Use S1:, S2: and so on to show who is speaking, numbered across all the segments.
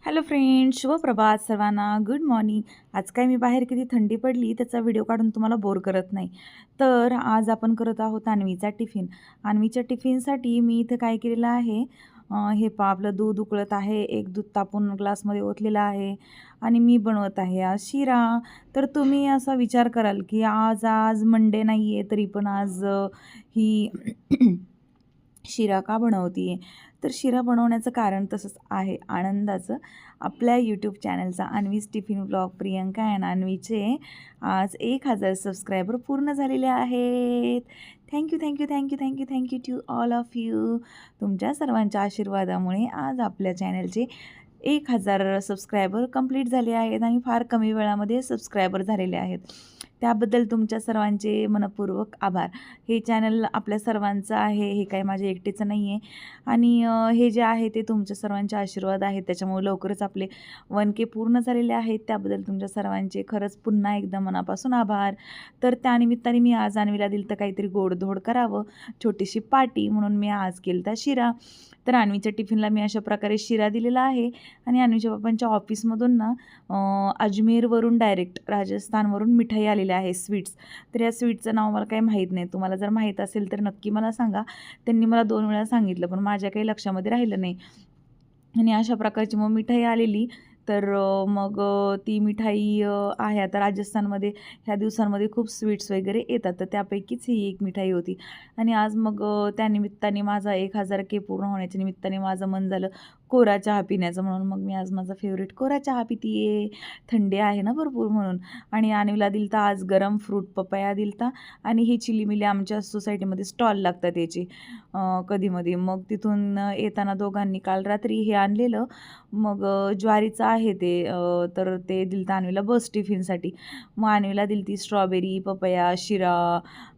S1: Hello friends, शुभ प्रभात सर्वांना. Good morning. आज काय मी बाहेर किती थंडी पडली त्याचा व्हिडिओ काढून तुम्हाला बोर करत नाही. तर आज आपण करत आहोत अन्वीचा टिफिन. अन्वीच्या टिफिनसाठी मी इथं काय केलेलं आहे, हे पहा आपलं दूध उकळत आहे. एक दूध तापून ग्लासमध्ये ओतलेलं आहे आणि मी बनवत आहे आज शिरा. तर तुम्ही असा विचार कराल की आज आज मंडे नाही आहे तरी पण आज ही शिरा का बनवते आहे. तर शिरा बनवण्याचं कारण तसंच आहे आनंदाचं. आपल्या यूट्यूब चॅनलचा Anvi's tiffin blog Priyanka and अन्वीचे आज 1000 सबस्क्रायबर पूर्ण झालेले आहेत. Thank you thank you thank you thank you thank you to all of you. तुमच्या सर्वांच्या आशीर्वादामुळे आज आपल्या चॅनलचे 1000 सबस्क्रायबर कंप्लीट झाले आहेत आणि फार कमी वेळामध्ये सबस्क्रायबर झालेले आहेत. त्याबद्दल तुमच्या सर्वांचे मनःपूर्वक आभार. हे चॅनल आपल्या सर्वांचं आहे, हे काही माझ्या एकटीचं नाही आहे. आणि हे जे आहे ते तुमच्या सर्वांचे आशीर्वाद आहेत, त्याच्यामुळे लवकरच आपले 1K पूर्ण झालेले आहेत. त्याबद्दल तुमच्या सर्वांचे खरंच पुन्हा एकदा मनापासून आभार. तर त्यानिमित्ताने मी आज अन्वीला दिलं तर काहीतरी गोडधोड करावं, छोटीशी पार्टी म्हणून मी आज केला शिरा. तर अन्वीच्या टिफिनला मी अशा प्रकारे शिरा दिलेला आहे. आणि अन्वीच्या पप्पांच्या ऑफिसमधून ना अजमेरवरून डायरेक्ट राजस्थानवरून मिठाई आलेली आहे, स्वीट्स. तर या स्वीटचं नाव मला काही माहीत नाही. तुम्हाला जर माहीत असेल तर नक्की मला सांगा. त्यांनी मला 2 वेळा सांगितलं पण माझ्या काही लक्षामध्ये राहिलं नाही. आणि अशा प्रकारची मग मिठाई आलेली. तर मग ती मिठाई आहे आता राजस्थानमध्ये ह्या दिवसांमध्ये खूप स्वीट्स वगैरे येतात, तर त्यापैकीच ही एक मिठाई होती. आणि आज मग त्यानिमित्ताने माझा 1000K पूर्ण होण्याच्या निमित्ताने माझं मन झालं कोरा चहा पिण्याचं, म्हणून मग मी आज माझा फेवरेट कोरा चहा पिते आहे. थंडी आहे ना भरपूर म्हणून. आणि अन्वीला दिलता आज गरम फ्रूट पपया दिलता. आणि ही चिलीमिली आमच्या सोसायटीमध्ये स्टॉल लागतात याचे कधीमधी. मग तिथून येताना दोघांनी काल रात्री हे आणलेलं. मग ज्वारीचं आहे ते, तर ते दिलतं अन्वीला बस टिफिनसाठी. मग अन्वीला दिलती स्ट्रॉबेरी, पपया, शिरा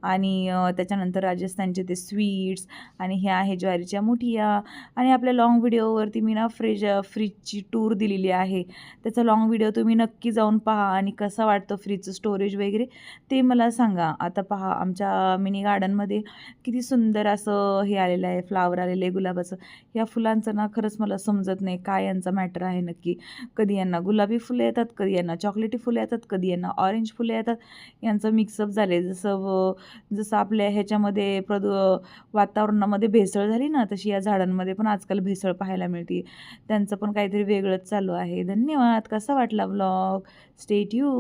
S1: आणि त्याच्यानंतर राजस्थानचे ते स्वीट्स. आणि हे आहे ज्वारीच्या मुठिया. आणि आपल्या लाँग व्हिडिओवरती मी ना फ्रीजची टूर दिलेली आहे. त्याचा लाँग व्हिडिओ तुम्ही नक्की जाऊन पहा आणि कसा वाटतो फ्रीजचं स्टोरेज वगैरे ते मला सांगा. आता पहा आमच्या मिनी गार्डनमध्ये किती सुंदर असं हे आलेलं आहे, फ्लावर आलेलं आहे गुलाबाचं. या फुलांचं ना खरंच मला समजत नाही काय यांचा मॅटर आहे नक्की. कधी यांना गुलाबी फुलं येतात, कधी यांना चॉकलेटी फुलं येतात, कधी यांना ऑरेंज फुलं येतात. यांचं मिक्सअप झाले जसं आपल्या ह्याच्यामध्ये वातावरणामध्ये भेसळ झाली ना, तशी या झाडांमध्ये पण आजकाल भेसळ पाहायला मिळते. त्यांचं पण काहीतरी वेगळंच चालू आहे. धन्यवाद. कसा वाटला व्लॉग? Stay tuned.